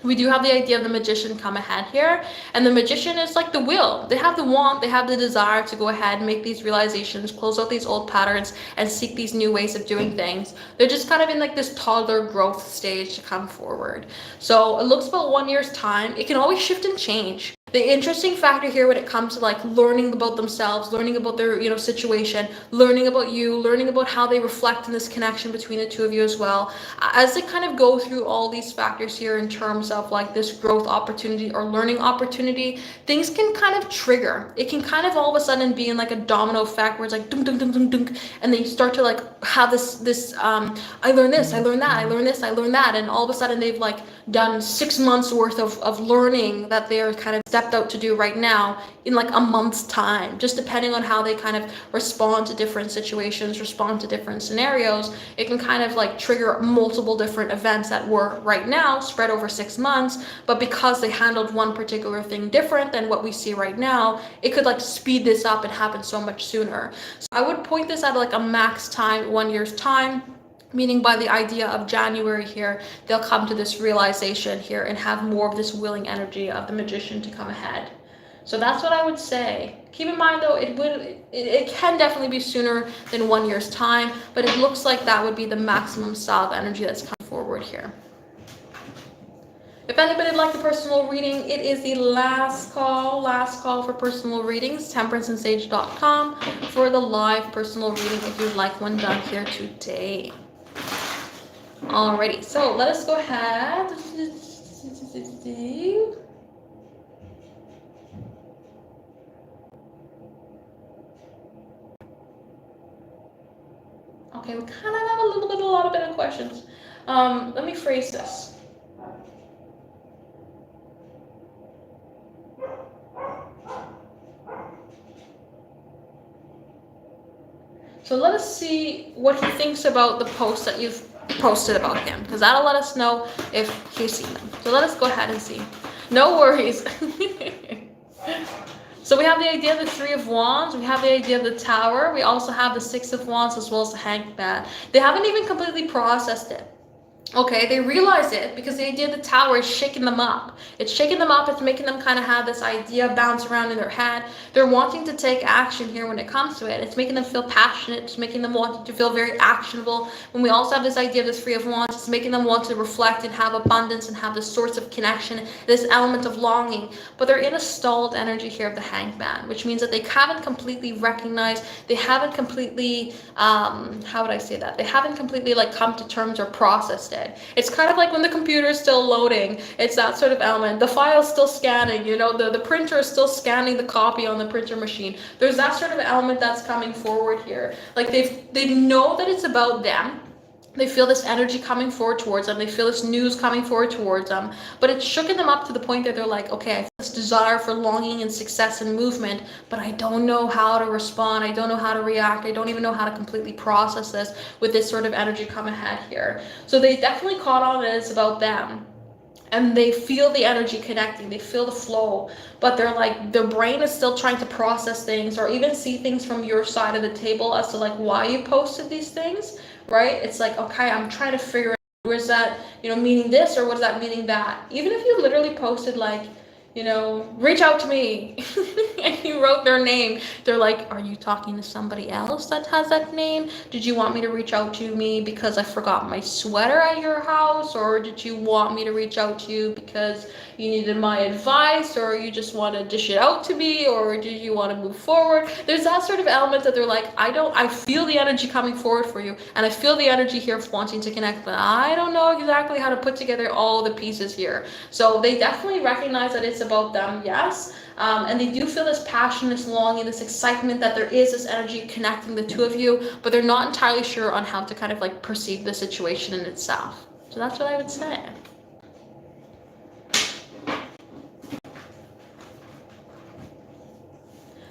We do have the idea of the Magician come ahead here, and the Magician is like the will. They have the want, they have the desire to go ahead and make these realizations, close out these old patterns, and seek these new ways of doing things. They're just kind of in like this toddler growth stage to come forward. So it looks about 1 year's time. It can always shift and change. The interesting factor here when it comes to like learning about themselves, learning about their, you know, situation, learning about you, learning about how they reflect in this connection between the two of you as well. As they kind of go through all these factors here in terms of like this growth opportunity or learning opportunity, things can kind of trigger. It can kind of all of a sudden be in like a domino effect where it's like dunk, dunk, dunk, dunk, dunk, and then you start to like have this I learned this, I learned that, I learned this, I learned that, and all of a sudden they've like done 6 months worth of learning that they're kind of stepped out to do right now in like a month's time, just depending on how they kind of respond to different situations, respond to different scenarios. It can kind of like trigger multiple different events that were right now spread over 6 months, but because they handled one particular thing different than what we see right now, it could like speed this up and happen so much sooner. So I would point this at like a max time, 1 year's time, meaning by the idea of January here, they'll come to this realization here and have more of this willing energy of the Magician to come ahead. So that's what I would say. Keep in mind though, it can definitely be sooner than 1 year's time, but it looks like that would be the maximum style of energy that's coming forward here. If anybody would like a personal reading, it is the last call for personal readings, temperanceandsage.com for the live personal reading if you'd like one done here today. Alrighty, so let us go ahead. Okay, we kind of have a lot of questions. Let me phrase this. So let us see what he thinks about the post that you've posted about him, because that'll let us know if he's seen them. So let us go ahead and see. No worries. So we have the idea of the Three of Wands, we have the idea of the Tower, we also have the Six of Wands as well as the Hangman. They haven't even completely processed it. Okay, they realize it because the idea of the Tower is shaking them up. It's shaking them up. It's making them kind of have this idea bounce around in their head. They're wanting to take action here when it comes to it. It's making them feel passionate. It's making them want to feel very actionable. When we also have this idea of this Three of Wands, it's making them want to reflect and have abundance and have this source of connection, this element of longing. But they're in a stalled energy here of the Hangman, which means that they haven't completely recognized, they haven't completely, how would I say that? They haven't completely like come to terms or processed it. It's kind of like when the computer is still loading. It's that sort of element. The file's still scanning, you know, the printer is still scanning the copy on the printer machine. There's that sort of element that's coming forward here. Like they know that it's about them. They feel this energy coming forward towards them. They feel this news coming forward towards them. But it's shooken them up to the point that they're like, okay, I feel this desire for longing and success and movement, but I don't know how to respond. I don't know how to react. I don't even know how to completely process this with this sort of energy come ahead here. So they definitely caught on that it's about them. And they feel the energy connecting, they feel the flow, but they're like, their brain is still trying to process things or even see things from your side of the table as to like why you posted these things, right? It's like, okay, I'm trying to figure out, where's that, you know, meaning this or what is that meaning that? Even if you literally posted like, you know, reach out to me and you wrote their name, they're like, are you talking to somebody else that has that name? Did you want me to reach out to me because I forgot my sweater at your house? Or did you want me to reach out to you because you needed my advice, or you just want to dish it out to me, or do you want to move forward? There's that sort of element that they're like, I feel the energy coming forward for you, and I feel the energy here of wanting to connect, but I don't know exactly how to put together all the pieces here. So they definitely recognize that it's about them, yes, and they do feel this passion, this longing, this excitement that there is this energy connecting the two of you, but they're not entirely sure on how to kind of like perceive the situation in itself. So that's what I would say.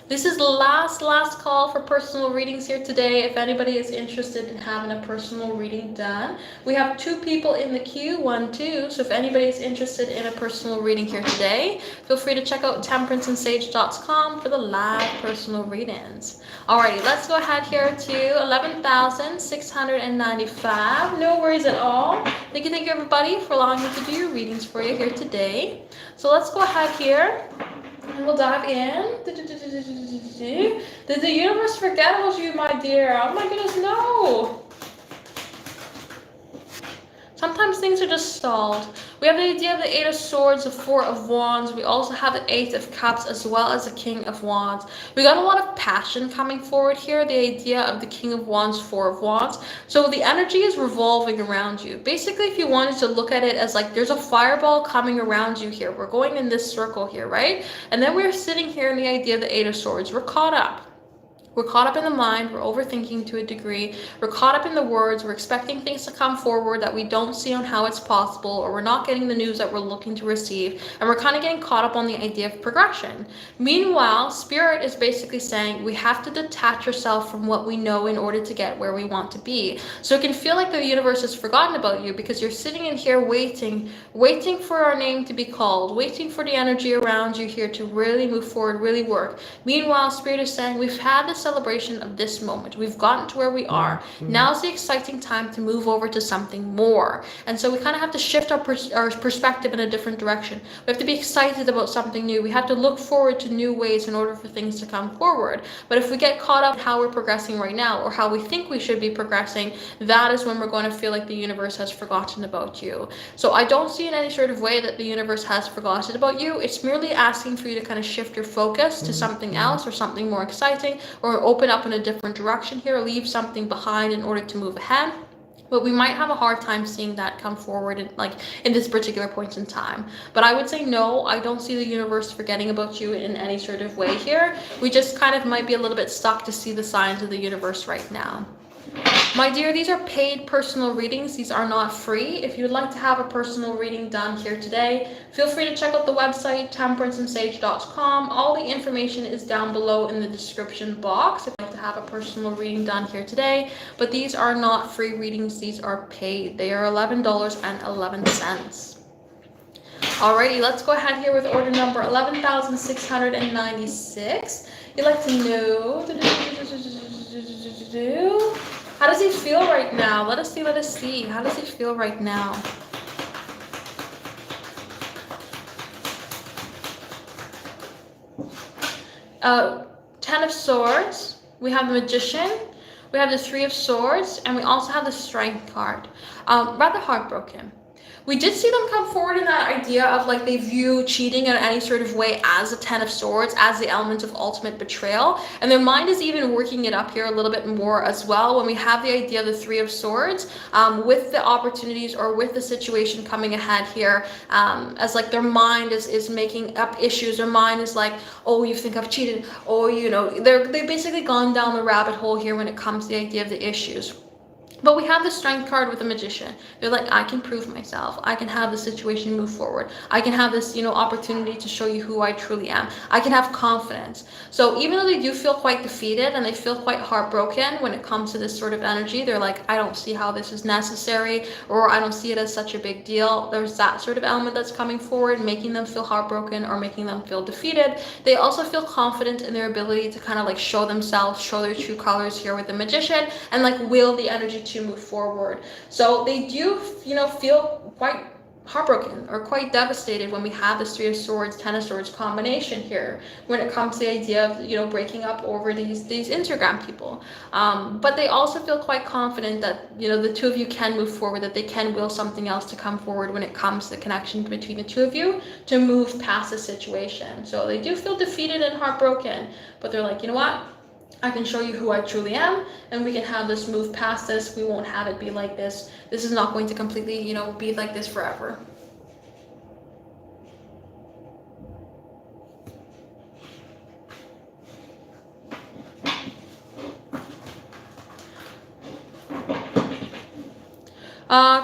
This is the last call for personal readings here today. If anybody is interested in having a personal reading done, we have 2 people in the queue, 1, 2. So if anybody is interested in a personal reading here today, feel free to check out temperanceandsage.com for the live personal readings. Alrighty, let's go ahead here to 11,695. No worries at all. Thank you everybody for allowing me to do your readings for you here today. So let's go ahead here and we'll dive in. Did the universe forget about you, my dear? Oh my goodness, no. Sometimes things are just stalled. We have the idea of the 8 of Swords, the 4 of Wands. We also have the 8 of Cups as well as the King of Wands. We got a lot of passion coming forward here. The idea of the King of Wands, 4 of Wands. So the energy is revolving around you. Basically, if you wanted to look at it as like there's a fireball coming around you here. We're going in this circle here, right? And then we're sitting here in the idea of the 8 of Swords. We're caught up. We're caught up in the mind, we're overthinking to a degree, we're caught up in the words, we're expecting things to come forward that we don't see on how it's possible, or we're not getting the news that we're looking to receive, and we're kind of getting caught up on the idea of progression. Meanwhile, Spirit is basically saying we have to detach ourselves from what we know in order to get where we want to be. So it can feel like the universe has forgotten about you because you're sitting in here waiting for our name to be called, waiting for the energy around you here to really move forward, really work. Meanwhile, Spirit is saying we've had this celebration of this moment. We've gotten to where we are. Now's the exciting time to move over to something more. And so we kind of have to shift our perspective in a different direction. We have to be excited about something new. We have to look forward to new ways in order for things to come forward. But if we get caught up in how we're progressing right now, or how we think we should be progressing, that is when we're going to feel like the universe has forgotten about you. So I don't see in any sort of way that the universe has forgotten about you. It's merely asking for you to kind of shift your focus to something else, or something more exciting, or open up in a different direction here, leave something behind in order to move ahead. But we might have a hard time seeing that come forward in this particular point in time. But I would say no, I don't see the universe forgetting about you in any sort of way here. We just kind of might be a little bit stuck to see the signs of the universe right now. My dear, these are paid personal readings. These are not free. If you would like to have a personal reading done here today, feel free to check out the website, temperanceandsage.com. All the information is down below in the description box if you'd like to have a personal reading done here today. But these are not free readings. These are paid. They are $11.11. Alrighty, let's go ahead here with order number 11,696. You'd like to know... How does he feel right now? Let us see. How does he feel right now? Ten of Swords. We have the Magician. We have the Three of Swords. And we also have the Strength card. Rather heartbroken. We did see them come forward in that idea of like they view cheating in any sort of way as a Ten of Swords, as the element of ultimate betrayal. And their mind is even working it up here a little bit more as well when we have the idea of the Three of Swords with the opportunities or with the situation coming ahead here as like their mind is making up issues. Their mind is like, oh, you think I've cheated? Oh, you know, they've basically gone down the rabbit hole here when it comes to the idea of the issues. But we have the Strength card with the Magician. They're like, I can prove myself. I can have the situation move forward. I can have this, opportunity to show you who I truly am. I can have confidence. So even though they do feel quite defeated and they feel quite heartbroken when it comes to this sort of energy, they're like, I don't see how this is necessary, or I don't see it as such a big deal. There's that sort of element that's coming forward, making them feel heartbroken or making them feel defeated. They also feel confident in their ability to kind of like show themselves, show their true colors here with the Magician, and like will the energy to move forward. So they do, feel quite heartbroken or quite devastated when we have this Three of Swords, Ten of Swords combination here when it comes to the idea of, breaking up over these Instagram people. But they also feel quite confident that, the two of you can move forward, that they can will something else to come forward when it comes to the connection between the two of you to move past the situation. So they do feel defeated and heartbroken, but they're like, you know what? I can show you who I truly am, and we can have this move past this. We won't have it be like this. This is not going to completely, be like this forever.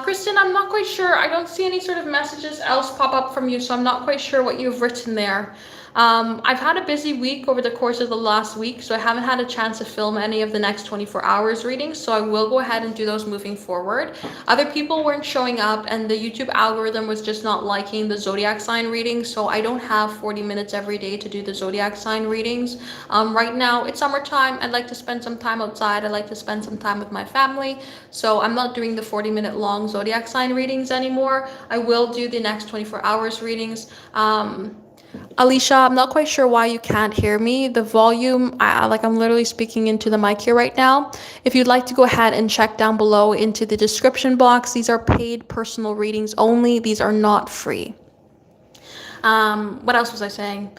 Kristen, I'm not quite sure. I don't see any sort of messages else pop up from you, so I'm not quite sure what you've written there. I've had a busy week over the course of the last week, so I haven't had a chance to film any of the next 24 hours readings, so I will go ahead and do those moving forward. Other people weren't showing up, and the YouTube algorithm was just not liking the zodiac sign readings, so I don't have 40 minutes every day to do the zodiac sign readings. Right now, it's summertime. I'd like to spend some time outside. I'd like to spend some time with my family, so I'm not doing the 40-minute long zodiac sign readings anymore. I will do the next 24 hours readings. Alicia, I'm not quite sure why you can't hear me. The volume, I'm literally speaking into the mic here right now. If you'd like to go ahead and check down below into the description box, these are paid personal readings only. These are not free. What else was I saying?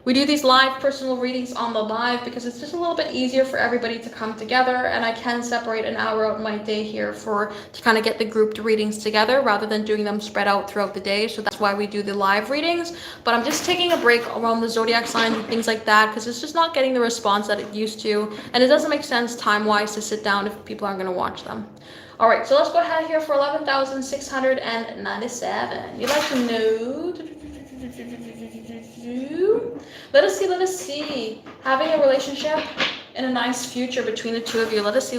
We do these live personal readings on the live because it's just a little bit easier for everybody to come together, and I can separate an hour out of my day here to kind of get the grouped readings together rather than doing them spread out throughout the day. So that's why we do the live readings. But I'm just taking a break around the zodiac signs and things like that because it's just not getting the response that it used to, and it doesn't make sense time-wise to sit down if people aren't going to watch them. All right, so let's go ahead here for 11,697. You'd like to know... Let us see. Having a relationship and a nice future between the two of you. Let us see.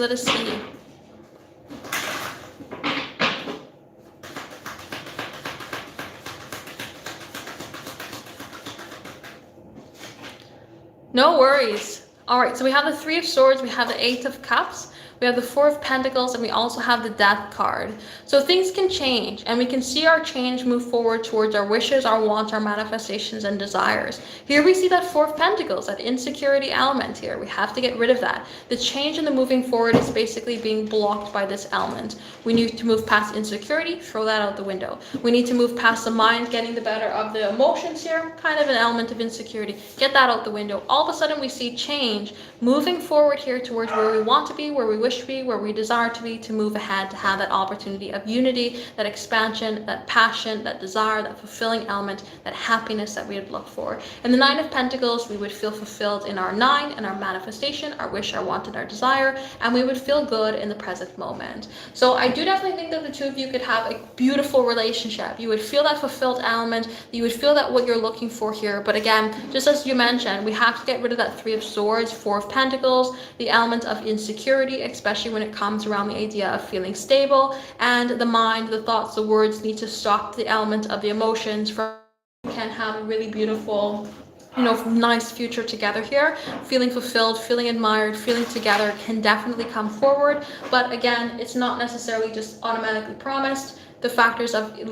No worries. All right, so we have the Three of Swords, we have the Eight of Cups, we have the Four of Pentacles, and we also have the Death card. So things can change, and we can see our change move forward towards our wishes, our wants, our manifestations, and desires. Here we see that Four of Pentacles, that insecurity element here. We have to get rid of that. The change in the moving forward is basically being blocked by this element. We need to move past insecurity, throw that out the window. We need to move past the mind getting the better of the emotions here, kind of an element of insecurity. Get that out the window. All of a sudden we see change moving forward here towards where we want to be, where we wish to be, where we desire to be, to move ahead, to have that opportunity of unity, that expansion, that passion, that desire, that fulfilling element, that happiness that we would look for. In the Nine of Pentacles, we would feel fulfilled in our nine, in our manifestation, our wish, our want, and our desire, and we would feel good in the present moment. So I do definitely think that the two of you could have a beautiful relationship. You would feel that fulfilled element, you would feel that what you're looking for here. But again, just as you mentioned, we have to get rid of that Three of Swords, Four of Pentacles, the element of insecurity, especially when it comes around the idea of feeling stable, and the mind, the thoughts, the words need to stop the element of the emotions. From you can have a really beautiful, nice future together here. Feeling fulfilled, feeling admired, feeling together can definitely come forward. But again, it's not necessarily just automatically promised. The factors of you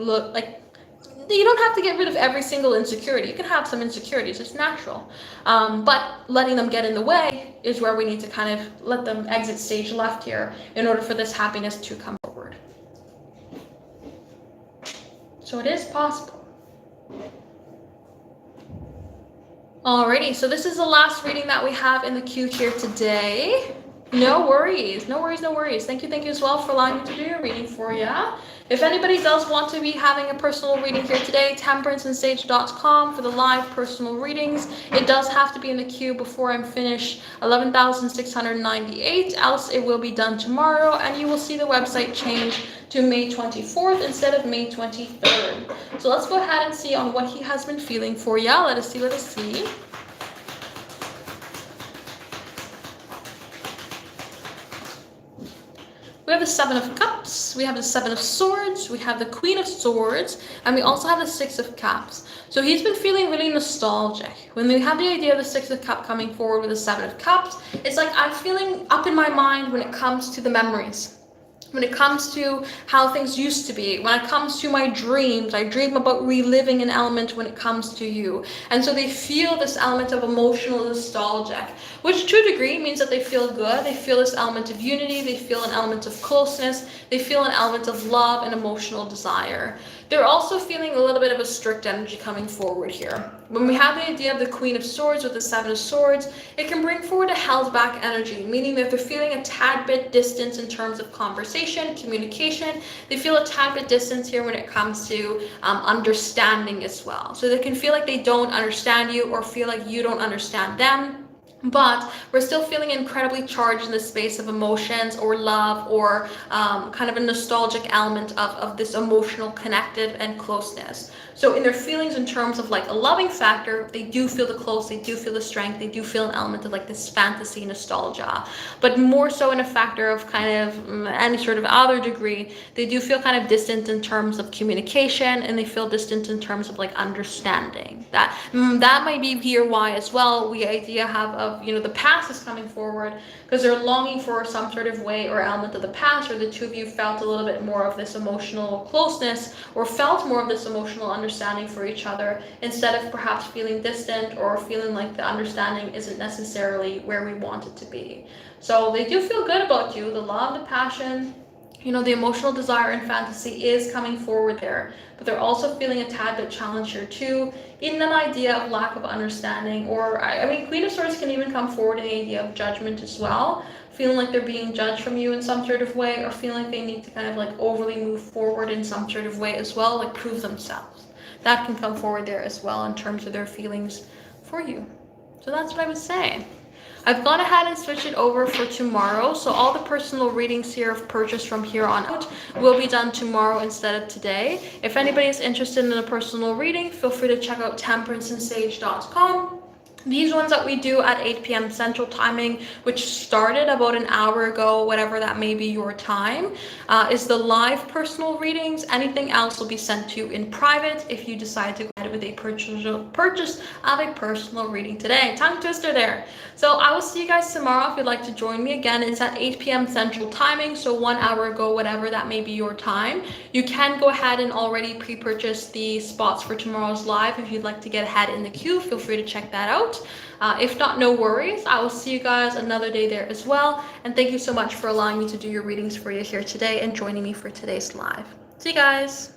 don't have to get rid of every single insecurity. You can have some insecurities, it's natural. But letting them get in the way is where we need to kind of let them exit stage left here in order for this happiness to come forward. So it is possible. Alrighty, so this is the last reading that we have in the queue here today. No worries, no worries, no worries. Thank you as well for allowing me to do your reading for you. If anybody does want to be having a personal reading here today, temperanceandsage.com for the live personal readings. It does have to be in the queue before I'm finished 11,698, else it will be done tomorrow, and you will see the website change to May 24th instead of May 23rd. So let's go ahead and see on what he has been feeling for you. Let us see. We have the Seven of Cups, we have the Seven of Swords, we have the Queen of Swords, and we also have the Six of Cups. So he's been feeling really nostalgic. When we have the idea of the Six of Cups coming forward with the Seven of Cups, it's like I'm feeling up in my mind when it comes to the memories. When it comes to how things used to be, when it comes to my dreams, I dream about reliving an element when it comes to you. And so they feel this element of emotional nostalgia, which to a degree means that they feel good. They feel this element of unity. They feel an element of closeness. They feel an element of love and emotional desire. They're also feeling a little bit of a strict energy coming forward here. When we have the idea of the Queen of Swords with the Seven of Swords, it can bring forward a held back energy, meaning that they're feeling a tad bit distance in terms of conversation, communication. They feel a tad bit distance here when it comes to understanding as well. So they can feel like they don't understand you or feel like you don't understand them. But we're still feeling incredibly charged in the space of emotions or love or kind of a nostalgic element of this emotional connected and closeness. So in their feelings in terms of like a loving factor, they do feel the close, they do feel the strength, they do feel an element of like this fantasy nostalgia. But more so in a factor of kind of any sort of other degree, they do feel kind of distant in terms of communication, and they feel distant in terms of like understanding. That might be here why as well we idea have of the past is coming forward, because they're longing for some sort of way or element of the past, or the two of you felt a little bit more of this emotional closeness or felt more of this emotional understanding for each other, instead of perhaps feeling distant or feeling like the understanding isn't necessarily where we want it to be. So they do feel good about you. The love, the passion, the emotional desire and fantasy is coming forward there, but they're also feeling a tad bit challenged here too, in an idea of lack of understanding, or Queen of Swords can even come forward in the idea of judgment as well, feeling like they're being judged from you in some sort of way, or feeling like they need to kind of like overly move forward in some sort of way as well, like prove themselves. That can come forward there as well in terms of their feelings for you. So that's what I would say. I've gone ahead and switched it over for tomorrow, so all the personal readings here of purchase from here on out will be done tomorrow instead of today. If anybody is interested in a personal reading, feel free to check out temperanceandsage.com. These ones that we do at 8 p.m. Central Timing, which started about an hour ago, whatever that may be your time, is the live personal readings. Anything else will be sent to you in private if you decide to go ahead ahead with a purchase of a personal reading today. Tongue twister there. So I will see you guys tomorrow if you'd like to join me. Again, it's at 8 p.m. Central Timing, so 1 hour ago, whatever that may be your time. You can go ahead and already pre-purchase the spots for tomorrow's live. If you'd like to get ahead in the queue, feel free to check that out. If not, no worries. I will see you guys another day there as well. And thank you so much for allowing me to do your readings for you here today and joining me for today's live. See you guys.